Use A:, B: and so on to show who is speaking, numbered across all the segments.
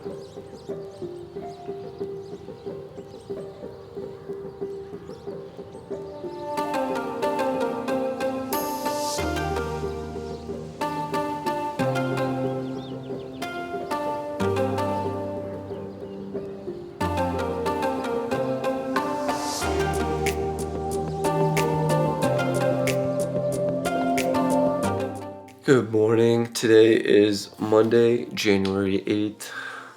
A: Good morning. Today is Monday, January 8th.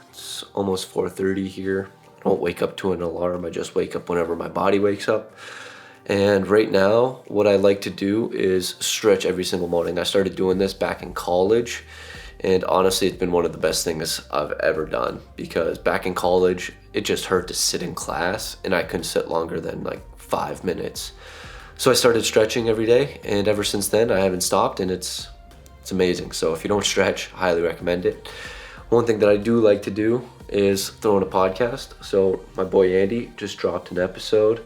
A: It's almost 4:30 here. I don't wake up to an alarm. I just wake up whenever my body wakes up. And right now, what I like to do is stretch every single morning. I started doing this back in college, and honestly, it's been one of the best things I've ever done, because back in college, it just hurt to sit in class, and I couldn't sit longer than like 5 minutes. So I started stretching every day, and ever since then, I haven't stopped, and it's amazing. So if you don't stretch, I highly recommend it. One thing that I do like to do is throw in a podcast. So my boy Andy just dropped an episode.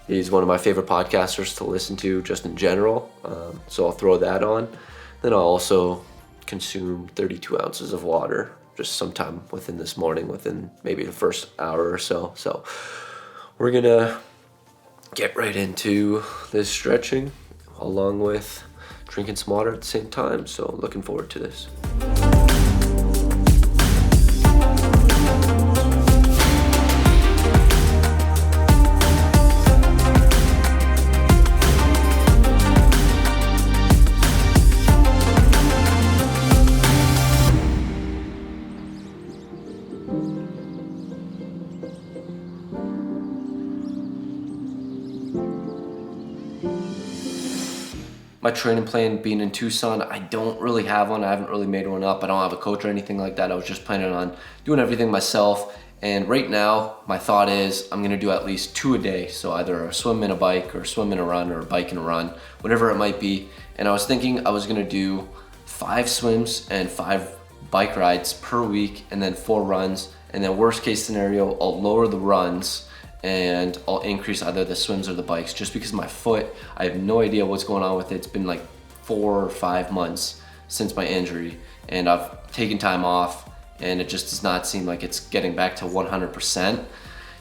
A: He's one of my favorite podcasters to listen to just in general. So I'll throw that on. Then I'll also consume 32 ounces of water just sometime within this morning, within maybe the first hour or so. So we're gonna get right into this stretching along with drinking some water at the same time. So looking forward to this. My training plan being in Tucson, I don't really have one. I haven't really made one up. I don't have a coach or anything like that. I was just planning on doing everything myself. And right now, my thought is I'm gonna do at least 2 a day. So either a swim and a bike, or a swim and a run, or a bike and a run, whatever it might be. And I was thinking I was gonna do 5 swims and 5 bike rides per week, and then 4 runs. And then worst case scenario, I'll lower the runs and I'll increase either the swims or the bikes, just because my foot, I have no idea what's going on with it. It's been like 4 or 5 months since my injury, and I've taken time off, and it just does not seem like it's getting back to 100%.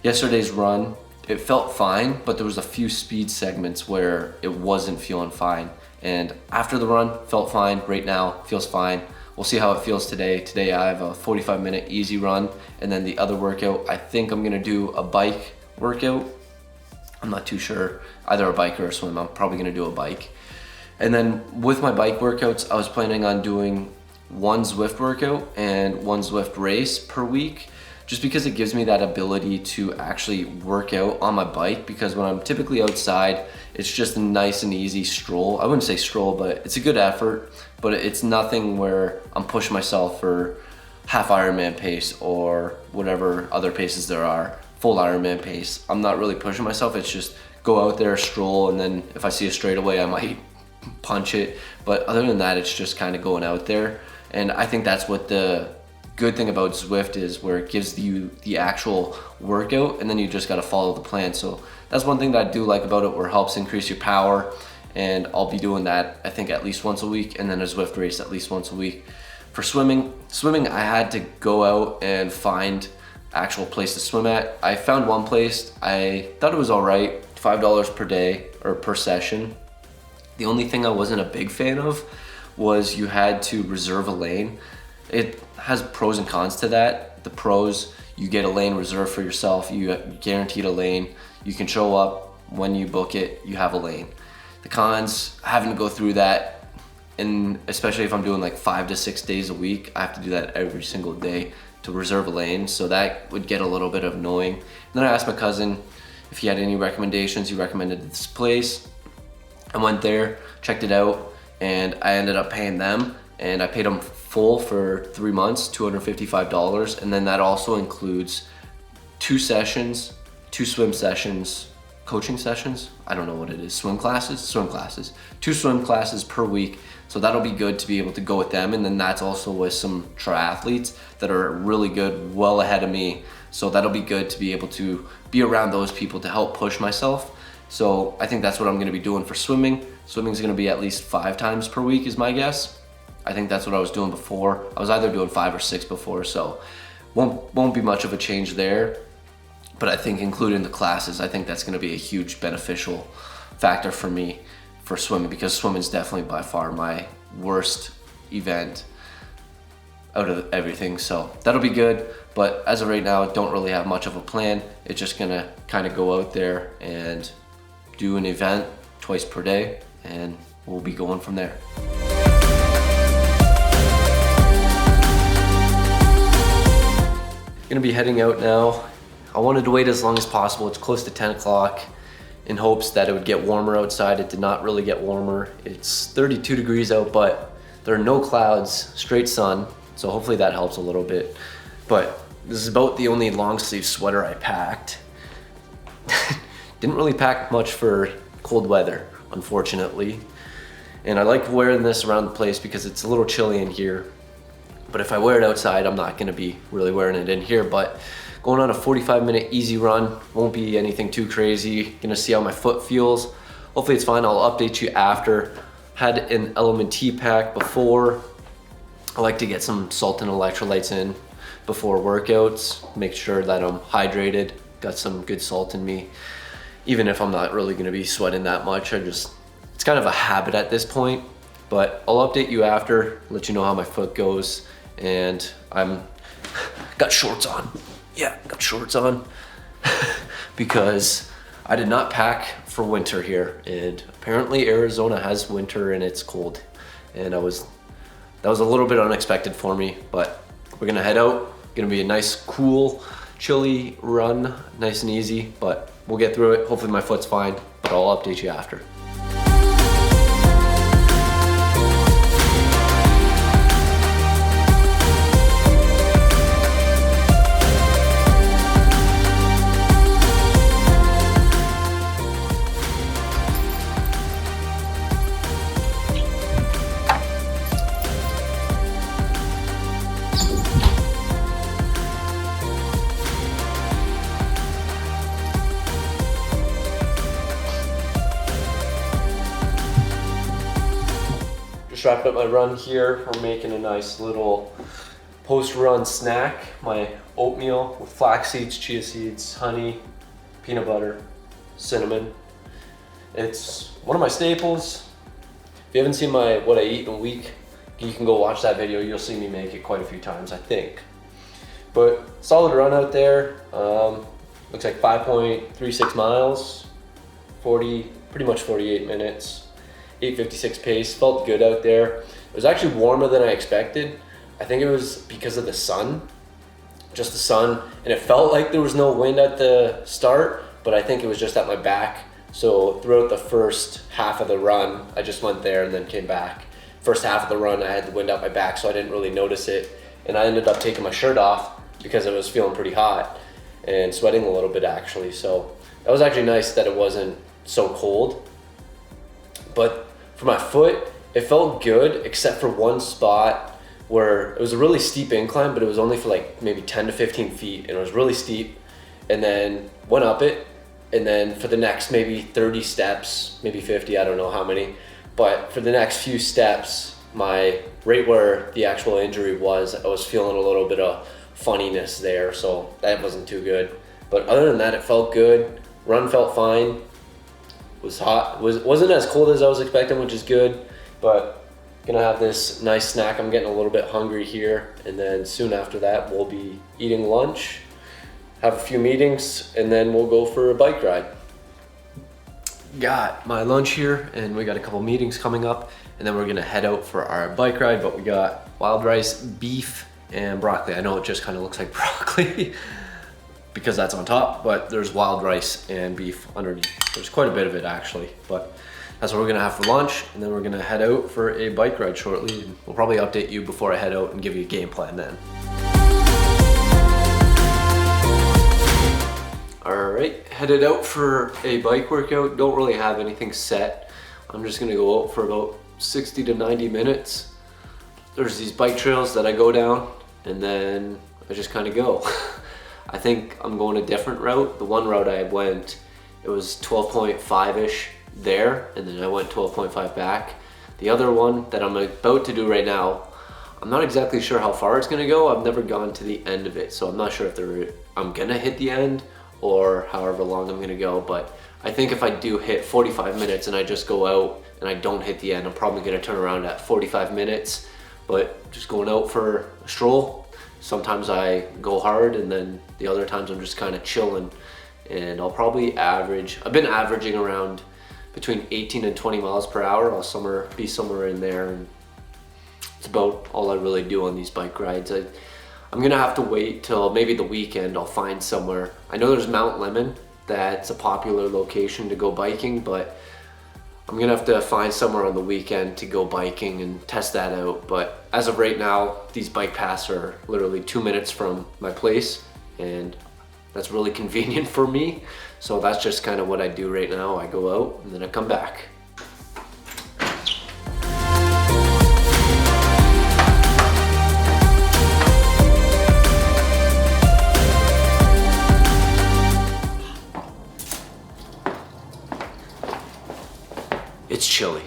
A: Yesterday's run, it felt fine, but there was a few speed segments where it wasn't feeling fine. And after the run, felt fine. Right now, feels fine. We'll see how it feels today. Today I have a 45-minute easy run, and then the other workout, I think I'm gonna do a bike workout. I'm not too sure, either a bike or a swim. I'm probably gonna do a bike. And then with my bike workouts, I was planning on doing 1 Zwift workout and 1 Zwift race per week, just because it gives me that ability to actually work out on my bike, because when I'm typically outside, it's just a nice and easy stroll. I wouldn't say stroll, but it's a good effort, but it's nothing where I'm pushing myself for half Ironman pace or whatever other paces there are. Full Ironman pace. I'm not really pushing myself. It's just go out there, stroll, and then if I see a straightaway, I might punch it. But other than that, it's just kind of going out there. And I think that's what the good thing about Zwift is, where it gives you the actual workout, and then you just got to follow the plan. So that's one thing that I do like about it, where it helps increase your power. And I'll be doing that, I think, at least once a week, and then a Zwift race at least once a week. For swimming, I had to go out and find actual place to swim at. I found one place. I thought it was all right, $5 per day or per session. The only thing I wasn't a big fan of was you had to reserve a lane. It has pros and cons to that. The pros, you get a lane reserved for yourself. You guaranteed a lane. You can show up when you book it, you have a lane. The cons, having to go through that, and especially if I'm doing like 5 to 6 days a week, I have to do that every single day to reserve a lane, so that would get a little bit annoying. And then I asked my cousin if he had any recommendations. He recommended this place. I went there, checked it out, and I ended up paying them, and I paid them full for 3 months, $255, and then that also includes 2 sessions, 2 swim sessions, coaching sessions, I don't know what it is, swim classes, 2 swim classes per week. So that'll be good to be able to go with them. And then that's also with some triathletes that are really good, well ahead of me. So that'll be good to be able to be around those people to help push myself. So I think that's what I'm gonna be doing for swimming. Swimming is gonna be at least 5 times per week is my guess. I think that's what I was doing before. I was either doing 5 or 6 before. So won't be much of a change there. But I think including the classes, I think that's going to be a huge beneficial factor for me for swimming, because swimming is definitely by far my worst event out of everything. So that'll be good. But as of right now, I don't really have much of a plan. It's just gonna kind of go out there and do an event twice per day, and we'll be going from there. Gonna be heading out now. I wanted to wait as long as possible. It's close to 10 o'clock in hopes that it would get warmer outside. It did not really get warmer. It's 32 degrees out, but there are no clouds, straight sun. So hopefully that helps a little bit. But this is about the only long sleeve sweater I packed. Didn't really pack much for cold weather, unfortunately. And I like wearing this around the place because it's a little chilly in here. But if I wear it outside, I'm not gonna be really wearing it in here. But going on a 45-minute easy run, won't be anything too crazy. Gonna see how my foot feels. Hopefully it's fine, I'll update you after. Had an Element T pack before. I like to get some salt and electrolytes in before workouts, make sure that I'm hydrated, got some good salt in me. Even if I'm not really gonna be sweating that much, it's kind of a habit at this point. But I'll update you after, let you know how my foot goes. And got shorts on. Yeah, got shorts on because I did not pack for winter here, and apparently Arizona has winter and it's cold, and that was a little bit unexpected for me. But we're gonna head out. Gonna be a nice, cool, chilly run, nice and easy, but we'll get through it. Hopefully my foot's fine, but I'll update you after. Just wrapped up my run here. We're making a nice little post-run snack. My oatmeal with flax seeds, chia seeds, honey, peanut butter, cinnamon. It's one of my staples. If you haven't seen my what I eat in a week, you can go watch that video. You'll see me make it quite a few times, I think. But solid run out there. Looks like 5.36 miles, pretty much 48 minutes. 8:56 pace, felt good out there. It was actually warmer than I expected. I think it was because of the sun, just the sun, and it felt like there was no wind at the start, but I think it was just at my back. So throughout the first half of the run, I just went there and then came back. First half of the run, I had the wind at my back, so I didn't really notice it. And I ended up taking my shirt off because it was feeling pretty hot and sweating a little bit actually. So that was actually nice that it wasn't so cold. But for my foot, it felt good except for one spot where it was a really steep incline, but it was only for like maybe 10 to 15 feet, and it was really steep, and then went up it, and then for the next maybe 30 steps, maybe 50, I don't know how many, but for the next few steps, right where the actual injury was, I was feeling a little bit of funniness there, so that wasn't too good. But other than that, it felt good. Run felt fine. Was hot. Wasn't as cold as I was expecting, which is good. But gonna have this nice snack. I'm getting a little bit hungry here, and then soon after that, we'll be eating lunch, have a few meetings, and then we'll go for a bike ride. Got my lunch here, and we got a couple meetings coming up, and then we're gonna head out for our bike ride. But we got wild rice, beef, and broccoli. I know it just kind of looks like broccoli because that's on top, but there's wild rice and beef underneath. There's quite a bit of it actually, but that's what we're gonna have for lunch, and then we're gonna head out for a bike ride shortly. And we'll probably update you before I head out and give you a game plan then. All right, headed out for a bike workout. Don't really have anything set. I'm just gonna go out for about 60 to 90 minutes. There's these bike trails that I go down, and then I just kind of go. I think I'm going a different route. The one route I went, it was 12.5-ish there, and then I went 12.5 back. The other one that I'm about to do right now, I'm not exactly sure how far it's gonna go. I've never gone to the end of it, so I'm not sure if I'm gonna hit the end or however long I'm gonna go, but I think if I do hit 45 minutes and I just go out and I don't hit the end, I'm probably gonna turn around at 45 minutes, but just going out for a stroll. Sometimes I go hard and then the other times I'm just kind of chilling, and I'll probably I've been averaging around between 18 and 20 miles per hour. I'll be somewhere in there, and it's about all I really do on these bike rides. I'm gonna have to wait till maybe the weekend. I'll find somewhere. I know there's Mount Lemon, that's a popular location to go biking, but I'm gonna have to find somewhere on the weekend to go biking and test that out. But as of right now, these bike paths are literally 2 minutes from my place, and that's really convenient for me. So that's just kind of what I do right now. I go out and then I come back. It's chilly.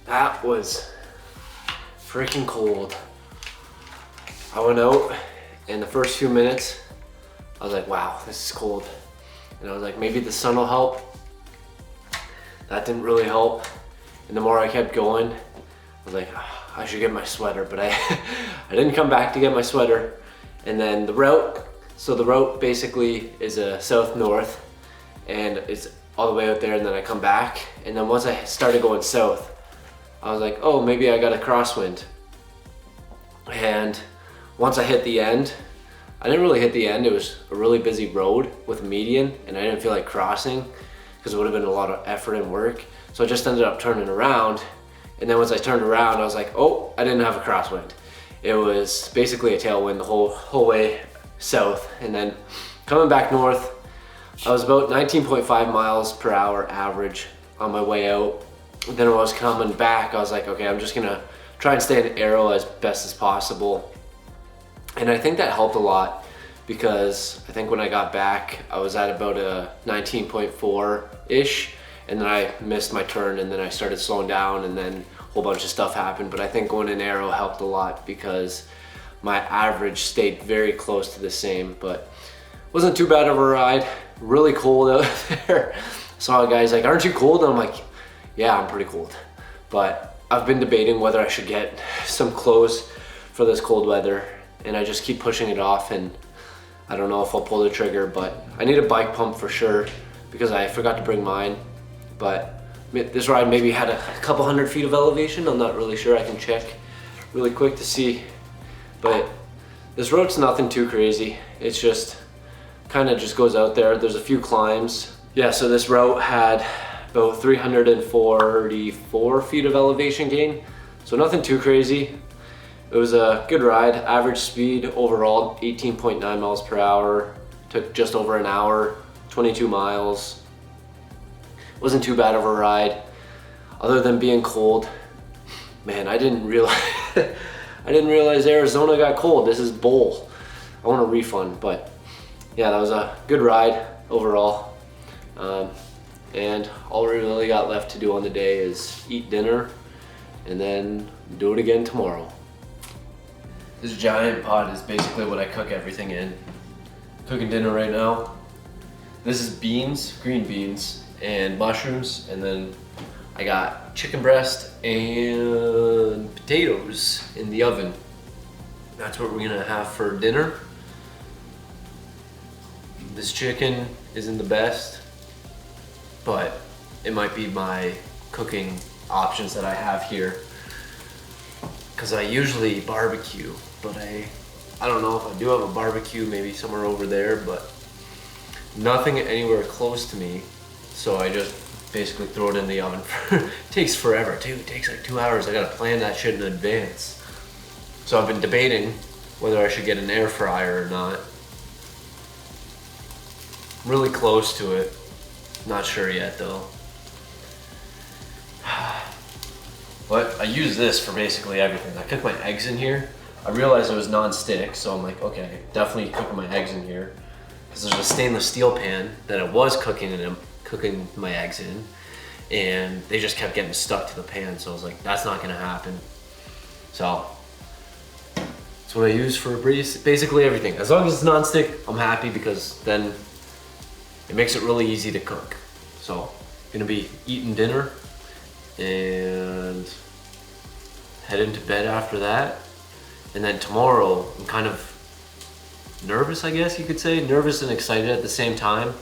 A: That was freaking cold. I went out, and the first few minutes, I was like, wow, this is cold. And I was like, maybe the sun will help. That didn't really help. And the more I kept going, I was like, oh, I should get my sweater, but I didn't come back to get my sweater. And then the route, so the route basically is a south-north, and it's all the way out there, and then I come back. And then once I started going south, I was like, oh, maybe I got a crosswind. And once I hit the end, I didn't really hit the end. It was a really busy road with a median, and I didn't feel like crossing because it would have been a lot of effort and work. So I just ended up turning around. And then once I turned around, I was like, oh, I didn't have a crosswind. It was basically a tailwind the whole way south. And then coming back north, I was about 19.5 miles per hour average on my way out. Then when I was coming back, I was like, okay, I'm just gonna try and stay in aero as best as possible. And I think that helped a lot, because I think when I got back, I was at about a 19.4-ish, and then I missed my turn, and then I started slowing down, and then a whole bunch of stuff happened. But I think going in aero helped a lot because my average stayed very close to the same, but wasn't too bad of a ride. Really cold out there. Saw a guy's like, aren't you cold? And I'm like, yeah, I'm pretty cold. But I've been debating whether I should get some clothes for this cold weather, and I just keep pushing it off, and I don't know if I'll pull the trigger, but I need a bike pump for sure because I forgot to bring mine. But this ride maybe had a couple 100 feet of elevation. I'm not really sure. I can check really quick to see. But this road's nothing too crazy. It's just kind of just goes out there. There's a few climbs. Yeah, so this route had about 344 feet of elevation gain, so nothing too crazy. It was a good ride. Average speed overall 18.9 miles per hour. Took just over an hour, 22 miles. Wasn't too bad of a ride, other than being cold. Man, I didn't realize I didn't realize Arizona got cold. This is bull. I want a refund, but yeah, that was a good ride overall. And all we really got left to do on the day is eat dinner and then do it again tomorrow. This giant pot is basically what I cook everything in. Cooking dinner right now. This is beans, green beans, and mushrooms, and then I got chicken breast and potatoes in the oven. That's what we're gonna have for dinner. This chicken isn't the best, but it might be my cooking options that I have here, because I usually barbecue, but I don't know if I do have a barbecue, maybe somewhere over there, but nothing anywhere close to me. So I just basically throw it in the oven. It takes forever too. It takes like 2 hours. I gotta plan that shit in advance. So I've been debating whether I should get an air fryer or not. I'm really close to it. Not sure yet though. But I use this for basically everything. I cook my eggs in here. I realized it was non-stick, so I'm like, okay, definitely cooking my eggs in here. Because there's a stainless steel pan that I was cooking my eggs in, and they just kept getting stuck to the pan. So I was like, that's not gonna happen. So that's what I use for basically everything. As long as it's non-stick, I'm happy, because then it makes it really easy to cook. So gonna be eating dinner and head into bed after that. And then tomorrow, I'm kind of nervous, I guess you could say. Nervous and excited at the same time.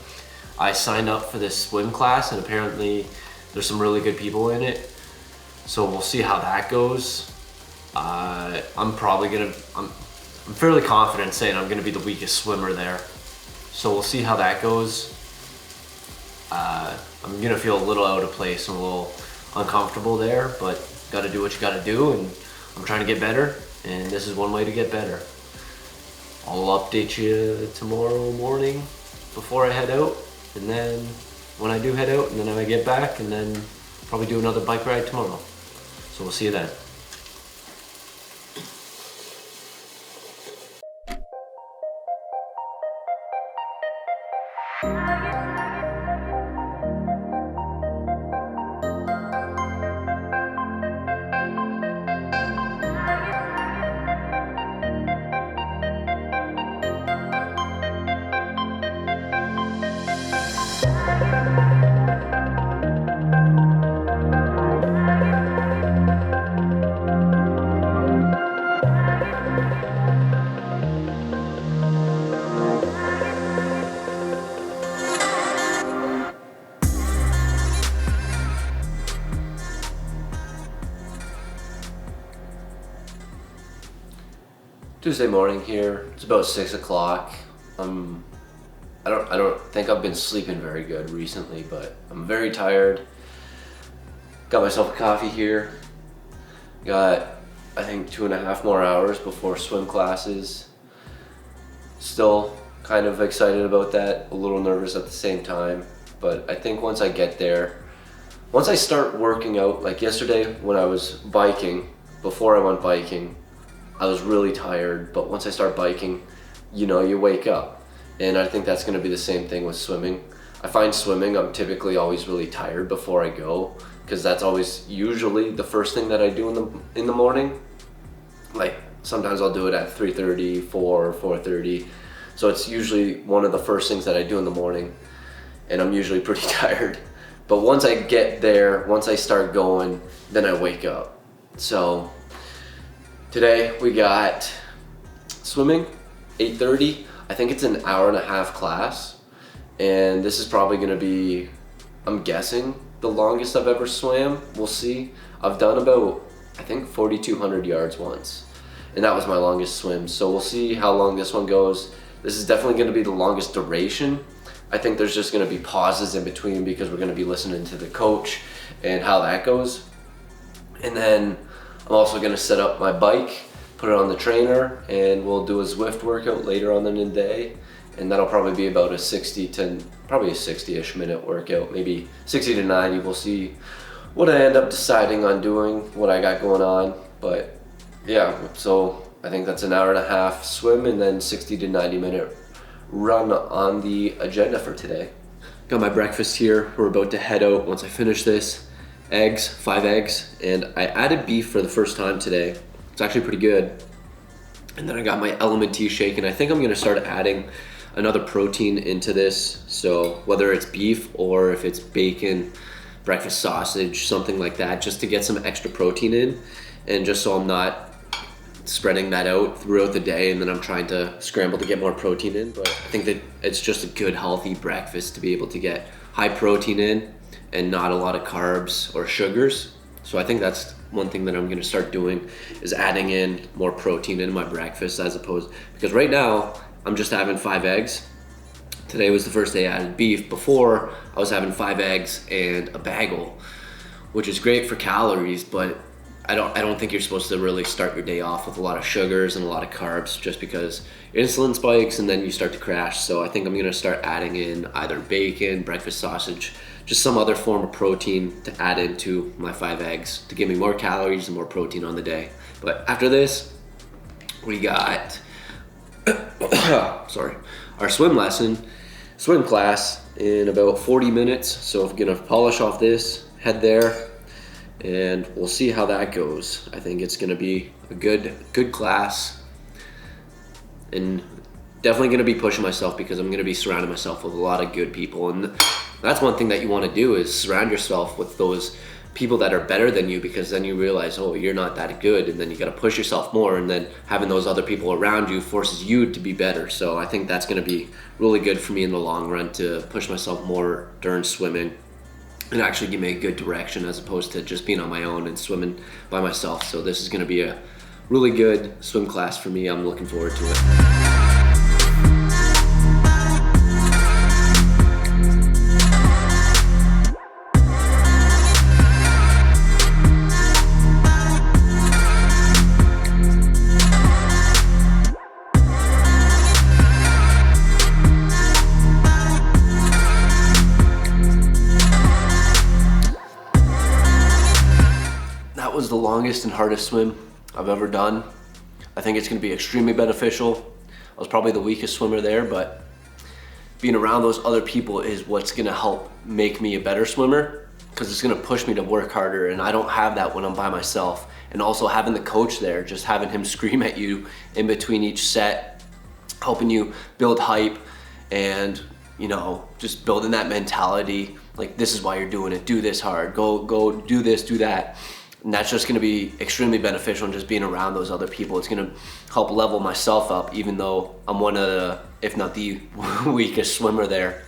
A: I signed up for this swim class, and apparently there's some really good people in it. So we'll see how that goes. I'm fairly confident saying I'm gonna be the weakest swimmer there. So we'll see how that goes. I'm gonna feel a little out of place and a little uncomfortable there, but gotta do what you gotta do, and I'm trying to get better. And this is one way to get better. I'll update you tomorrow morning before I head out, and then when I do head out, and then I get back, and then probably do another bike ride tomorrow. So we'll see you then. Tuesday morning here. It's about 6 o'clock. I don't think I've been sleeping very good recently, but I'm very tired. Got myself a coffee here. Got, I think, 2.5 more hours before swim classes. Still kind of excited about that, a little nervous at the same time. But I think once I get there, once I start working out, like yesterday when I was biking, before I went biking, I was really tired, but once I start biking, you know, you wake up. And I think that's gonna be the same thing with swimming. I find swimming, I'm typically always really tired before I go, because that's always usually the first thing that I do in the morning. Like sometimes I'll do it at 3:30, 4, 4:30. So it's usually one of the first things that I do in the morning, and I'm usually pretty tired. But once I get there, once I start going, then I wake up. So today we got swimming, 8:30. I think it's an hour-and-a-half class, and this is probably gonna be, I'm guessing, the longest I've ever swam. We'll see. I've done about, I think, 4,200 yards once, and that was my longest swim. So we'll see how long this one goes. This is definitely gonna be the longest duration. I think there's just gonna be pauses in between because we're gonna be listening to the coach and how that goes. And then I'm also gonna set up my bike, put it on the trainer, and we'll do a Zwift workout later on in the day. And that'll probably be about a 60-ish minute workout, maybe 60 to 90. We'll see what I end up deciding on doing, what I got going on. But yeah, so I think that's an hour-and-a-half swim and then 60 to 90 minute run on the agenda for today. Got my breakfast here. We're about to head out once I finish this. Eggs, 5 eggs, and I added beef for the first time today. It's actually pretty good. And then I got my Element Tea shake, and I think I'm gonna start adding another protein into this. So whether it's beef or if it's bacon, breakfast sausage, something like that, just to get some extra protein in, and just so I'm not spreading that out throughout the day and then I'm trying to scramble to get more protein in. But I think that it's just a good healthy breakfast to be able to get high protein in and not a lot of carbs or sugars. So I think that's one thing that I'm gonna start doing, is adding in more protein in my breakfast, as opposed, because right now I'm just having 5 eggs. Today was the first day I added beef. Before, I was having 5 eggs and a bagel, which is great for calories, but I don't think you're supposed to really start your day off with a lot of sugars and a lot of carbs, just because insulin spikes and then you start to crash. So I think I'm gonna start adding in either bacon, breakfast sausage, just some other form of protein to add into my 5 eggs to give me more calories and more protein on the day. But after this, we got sorry, our swim class in about 40 minutes. So I'm gonna polish off this, head there, and we'll see how that goes. I think it's gonna be a good class, and definitely gonna be pushing myself because I'm gonna be surrounding myself with a lot of good people. And that's one thing that you wanna do, is surround yourself with those people that are better than you, because then you realize, oh, you're not that good, and then you gotta push yourself more, and then having those other people around you forces you to be better. So I think that's gonna be really good for me in the long run, to push myself more during swimming and actually give me a good direction, as opposed to just being on my own and swimming by myself. So this is gonna be a really good swim class for me. I'm looking forward to it. That was the longest and hardest swim I've ever done. I think it's gonna be extremely beneficial. I was probably the weakest swimmer there, but being around those other people is what's gonna help make me a better swimmer, because it's gonna push me to work harder, and I don't have that when I'm by myself. And also having the coach there, just having him scream at you in between each set, helping you build hype, and just building that mentality, like, this is why you're doing it, do this hard, go do this, do that. And that's just gonna be extremely beneficial, and just being around those other people. It's gonna help level myself up, even though I'm one of the, if not the weakest swimmer there.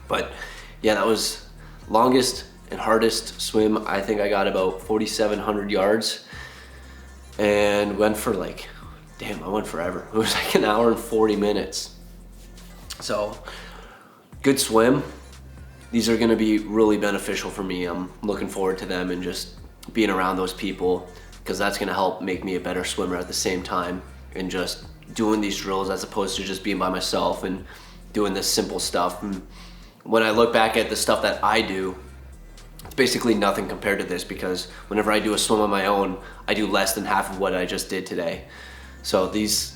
A: But yeah, that was longest and hardest swim. I think I got about 4,700 yards and went for I went forever. It was like an hour and 40 minutes. So good swim. These are gonna be really beneficial for me. I'm looking forward to them, and just being around those people, because that's gonna help make me a better swimmer at the same time, and just doing these drills as opposed to just being by myself and doing this simple stuff. And when I look back at the stuff that I do, it's basically nothing compared to this, because whenever I do a swim on my own, I do less than half of what I just did today. So these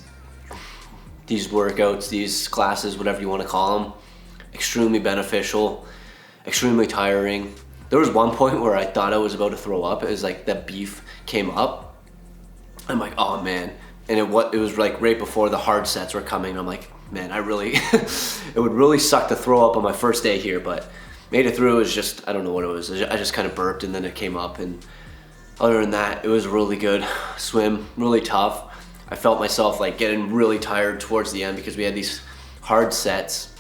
A: workouts, these classes, whatever you want to call them, extremely beneficial, extremely tiring. There was one point where I thought I was about to throw up. It was like that beef came up. I'm like, oh man. And it was like right before the hard sets were coming. I'm like, man, it would really suck to throw up on my first day here, but made it through. It was just, I don't know what it was. I just kind of burped, and then it came up. And other than that, it was a really good swim, really tough. I felt myself like getting really tired towards the end, because we had these hard sets,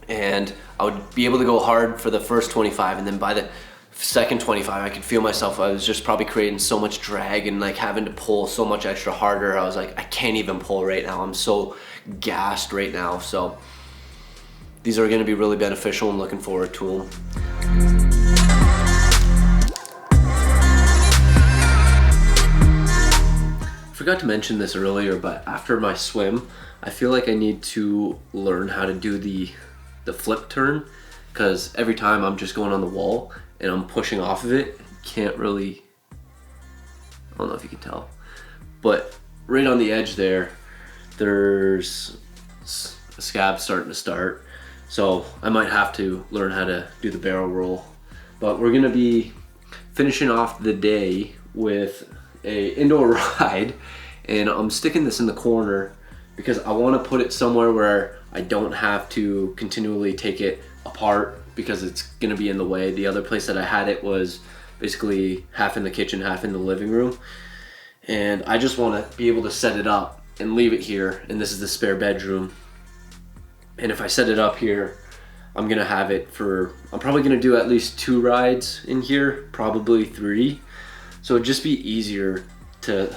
A: and I would be able to go hard for the first 25, and then by the second 25 I could feel myself, I was just probably creating so much drag and like having to pull so much extra harder. I was like, I can't even pull right now. I'm so gassed right now. So these are going to be really beneficial. I'm looking forward to them. Forgot to mention this earlier, but after my swim, I feel like I need to learn how to do the flip turn, because every time I'm just going on the wall and I'm pushing off of it, can't really, I don't know if you can tell, but right on the edge there's a scab starting to start. So I might have to learn how to do the barrel roll. But we're gonna be finishing off the day with a indoor ride, and I'm sticking this in the corner because I want to put it somewhere where I don't have to continually take it apart, because it's gonna be in the way. The other place that I had it was basically half in the kitchen, half in the living room, and I just want to be able to set it up and leave it here. And this is the spare bedroom, and if I set it up here, I'm gonna have it for, I'm probably gonna do at least 2 rides in here, probably 3. So it'd just be easier to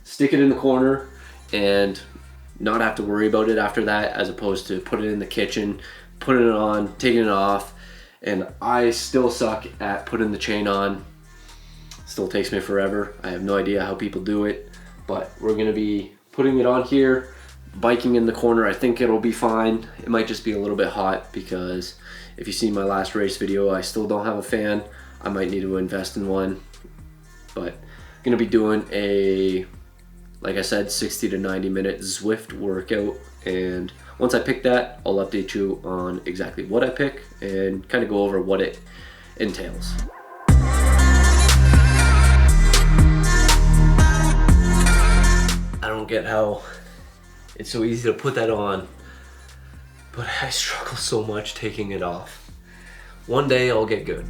A: stick it in the corner and not have to worry about it after that, as opposed to put it in the kitchen, putting it on, taking it off. And I still suck at putting the chain on. Still takes me forever. I have no idea how people do it, but we're gonna be putting it on here, biking in the corner. I think it'll be fine. It might just be a little bit hot because if you see my last race video, I still don't have a fan. I might need to invest in one, but I'm gonna be doing a, like I said, 60 to 90 minute Zwift workout. And once I pick that, I'll update you on exactly what I pick and kind of go over what it entails. I don't get how it's so easy to put that on, but I struggle so much taking it off. One day I'll get good.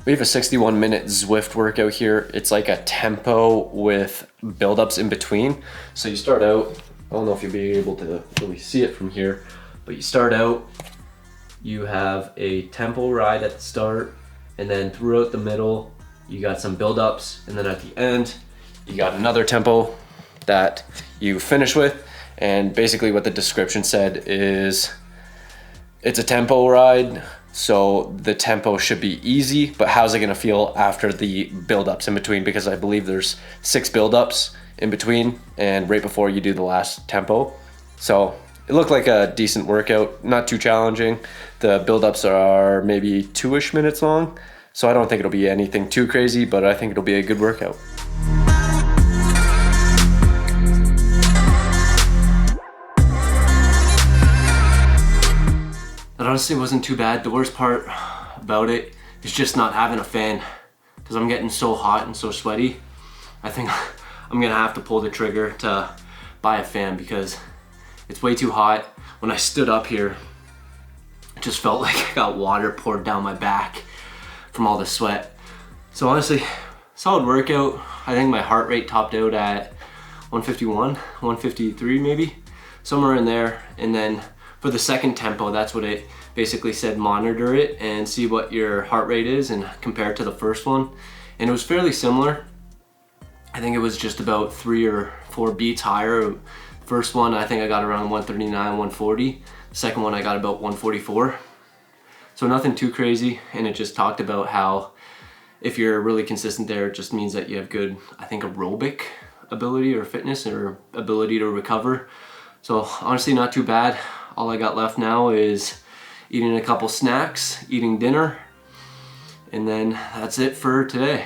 A: We have a 61-minute Zwift workout here. It's like a tempo with build-ups in between. So you start out, I don't know if you'll be able to really see it from here, but you start out, you have a tempo ride at the start, and then throughout the middle, you got some build-ups, and then at the end, you got another tempo that you finish with. And basically what the description said is, it's a tempo ride, so the tempo should be easy, but how's it gonna feel after the build-ups in between? Because I believe there's 6 build-ups in between and right before you do the last tempo. So it looked like a decent workout, not too challenging. The build-ups are maybe 2-ish minutes long, so I don't think it'll be anything too crazy, but I think it'll be a good workout. It honestly wasn't too bad. The worst part about it is just not having a fan, because I'm getting so hot and so sweaty. I think I'm gonna have to pull the trigger to buy a fan because it's way too hot. When I stood up here, it just felt like I got water poured down my back from all the sweat. So honestly, solid workout. I think my heart rate topped out at 151, 153 maybe, somewhere in there. And then for the second tempo, that's what it basically said, monitor it and see what your heart rate is and compare it to the first one. And it was fairly similar. I think it was just about 3 or 4 beats higher. First one, I think I got around 139, 140. Second one, I got about 144. So nothing too crazy. And it just talked about how if you're really consistent there, it just means that you have good, I think, aerobic ability or fitness or ability to recover. So honestly, not too bad. All I got left now is eating a couple snacks, eating dinner, and then that's it for today.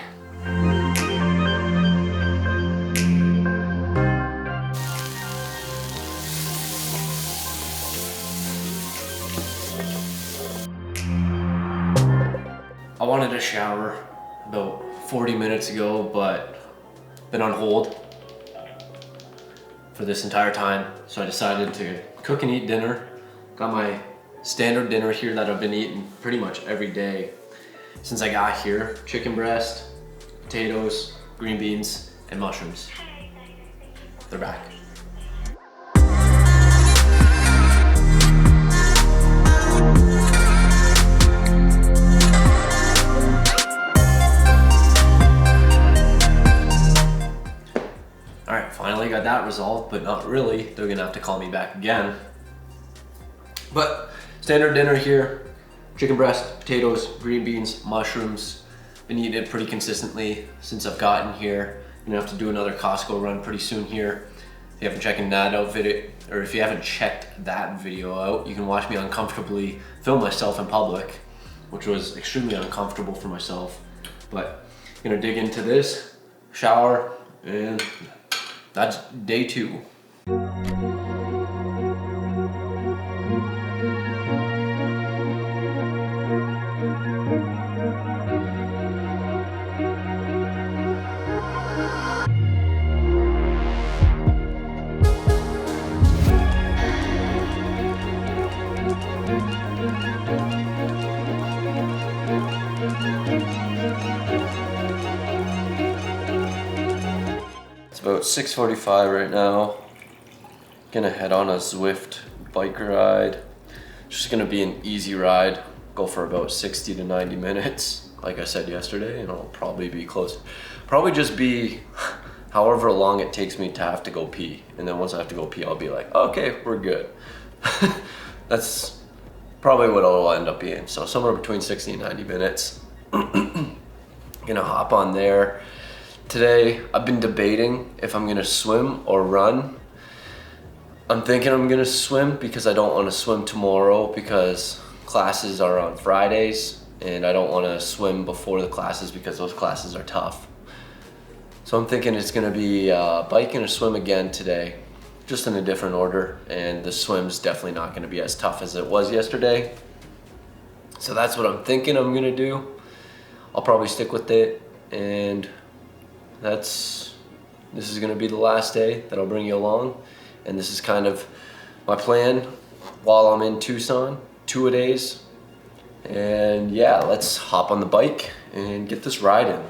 A: I wanted to shower about 40 minutes ago, but been on hold for this entire time. So I decided to cook and eat dinner. Got my standard dinner here that I've been eating pretty much every day since I got here. Chicken breast, potatoes, green beans, and mushrooms. They're back. Alright, finally got that resolved, but not really. They're gonna have to call me back again. But standard dinner here, chicken breast, potatoes, green beans, mushrooms. Been eating it pretty consistently since I've gotten here. I'm gonna have to do another Costco run pretty soon here. If you haven't checked that video out, you can watch me uncomfortably film myself in public, which was extremely uncomfortable for myself. But I'm gonna dig into this, shower, and that's day 2. It's about 6:45 right now. Gonna head on a Zwift bike ride. Just gonna be an easy ride. Go for about 60 to 90 minutes. like I said yesterday, and I'll probably be close. Probably just be however long it takes me to have to go pee. And then once I have to go pee, I'll be like, okay, we're good. That's probably what it'll end up being. So somewhere between 60 and 90 minutes. Gonna hop on there. Today, I've been debating if I'm gonna swim or run. I'm thinking I'm gonna swim because I don't wanna swim tomorrow because classes are on Fridays and I don't wanna swim before the classes because those classes are tough. So I'm thinking it's gonna be bike and a swim again today, just in a different order, and the swim's definitely not gonna be as tough as it was yesterday. So that's what I'm thinking I'm gonna do. I'll probably stick with it, and this is gonna be the last day that I'll bring you along, and this is kind of my plan while I'm in Tucson, 2-a-days. And yeah, let's hop on the bike and get this riding.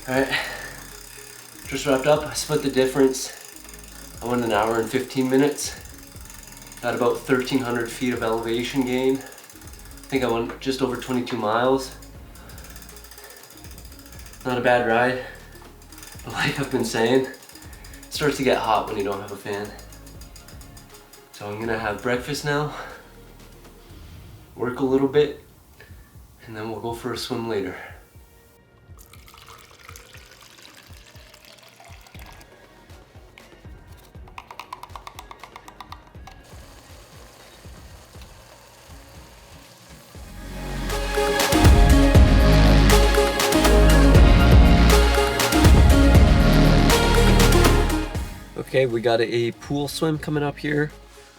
A: Alright, just wrapped up. I split the difference. I went 1 hour and 15 minutes. Got about 1,300 feet of elevation gain. I think I went just over 22 miles. Not a bad ride. But like I've been saying, it starts to get hot when you don't have a fan. So I'm gonna have breakfast now, work a little bit, and then we'll go for a swim later. Okay, we got a pool swim coming up here.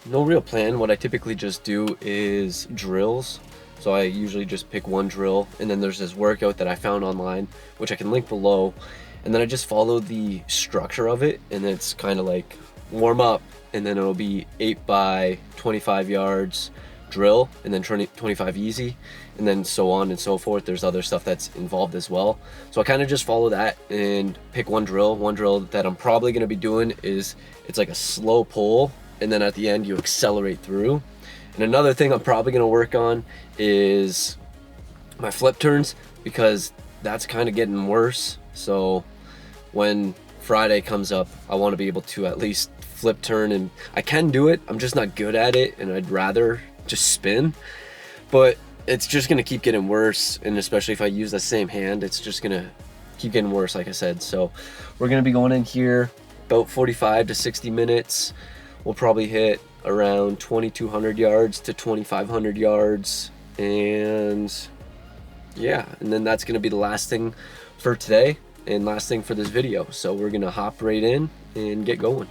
A: No real plan. What I typically just do is drills. So I usually just pick one drill, and then there's this workout that I found online, which I can link below. And then I just follow the structure of it, and it's kind of like warm up, and then it'll be 8 by 25 yards drill, and then 25 easy, and then so on and so forth. There's other stuff that's involved as well. So I kind of just follow that and pick one drill. One drill that I'm probably going to be doing is, it's like a slow pull, and then at the end you accelerate through. And another thing I'm probably going to work on is my flip turns, because that's kind of getting worse. So when Friday comes up, I want to be able to at least flip turn, and I can do it. I'm just not good at it, and I'd rather just spin, but it's just gonna keep getting worse, and especially if I use the same hand, it's just gonna keep getting worse, like I said. So we're gonna be going in here about 45 to 60 minutes. We'll probably hit around 2,200 yards to 2,500 yards, and yeah, and then that's gonna be the last thing for today and last thing for this video. So we're gonna hop right in and get going.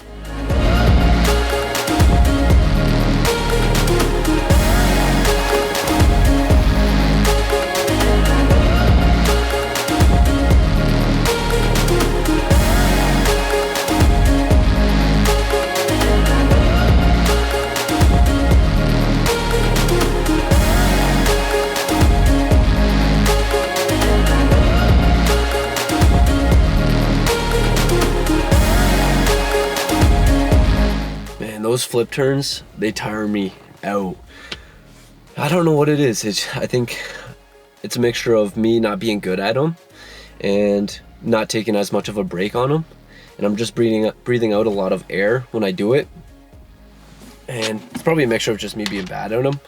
A: Those flip turns, they tire me out. I don't know what it is. I think it's a mixture of me not being good at them and not taking as much of a break on them, and I'm just breathing out a lot of air when I do it, and it's probably a mixture of just me being bad at them,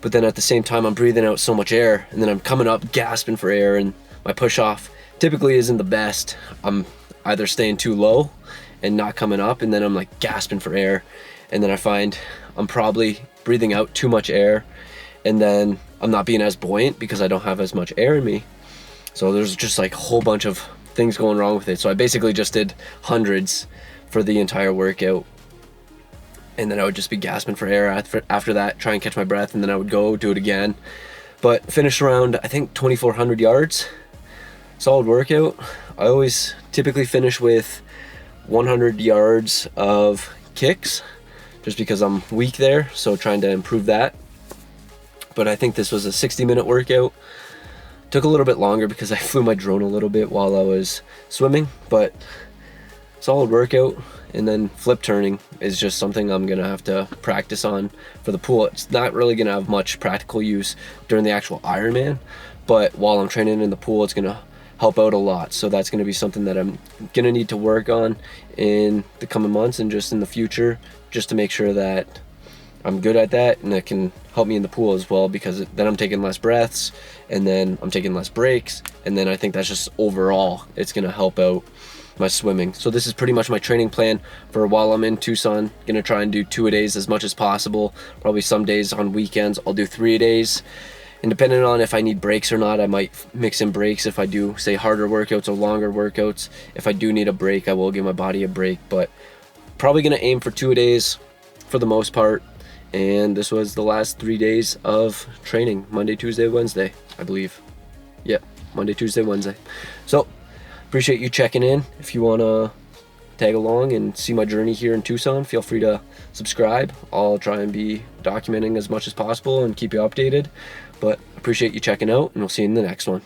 A: but then at the same time I'm breathing out so much air, and then I'm coming up gasping for air, and my push off typically isn't the best. I'm either staying too low and not coming up, and then I'm like gasping for air, and then I find I'm probably breathing out too much air, and then I'm not being as buoyant because I don't have as much air in me. So there's just like a whole bunch of things going wrong with it. So I basically just did hundreds for the entire workout, and then I would just be gasping for air after that, try and catch my breath, and then I would go do it again. But finished around, I think, 2,400 yards. Solid workout. I always typically finish with 100 yards of kicks.
B: just because I'm weak there, so trying to improve that. But I think this was a 60-minute workout. Took a little bit longer because I flew my drone a little bit while I was swimming, but solid workout. And then flip turning is just something I'm gonna have to practice on for the pool. It's not really gonna have much practical use during the actual Ironman, but while I'm training in the pool, it's gonna help out a lot. So that's gonna be something that I'm gonna need to work on in the coming months and just in the future, just to make sure that I'm good at that, and it can help me in the pool as well, because then I'm taking less breaths, and then I'm taking less breaks, and then I think that's just overall, it's gonna help out my swimming. So this is pretty much my training plan for while I'm in Tucson. Gonna try and do 2-a-days as much as possible. Probably some days on weekends I'll do 3-a-days, and depending on if I need breaks or not, I might mix in breaks if I do, say, harder workouts or longer workouts. If I do need a break, I will give my body a break, but probably gonna aim for 2-a-days for the most part. And this was the last 3 days of training: Monday, Tuesday, Wednesday, I believe. Yep, Monday, Tuesday, Wednesday. So appreciate you checking in. If you want to tag along and see my journey here in Tucson, feel free to subscribe. I'll try and be documenting as much as possible and keep you updated. But appreciate you checking out, and we'll see you in the next one.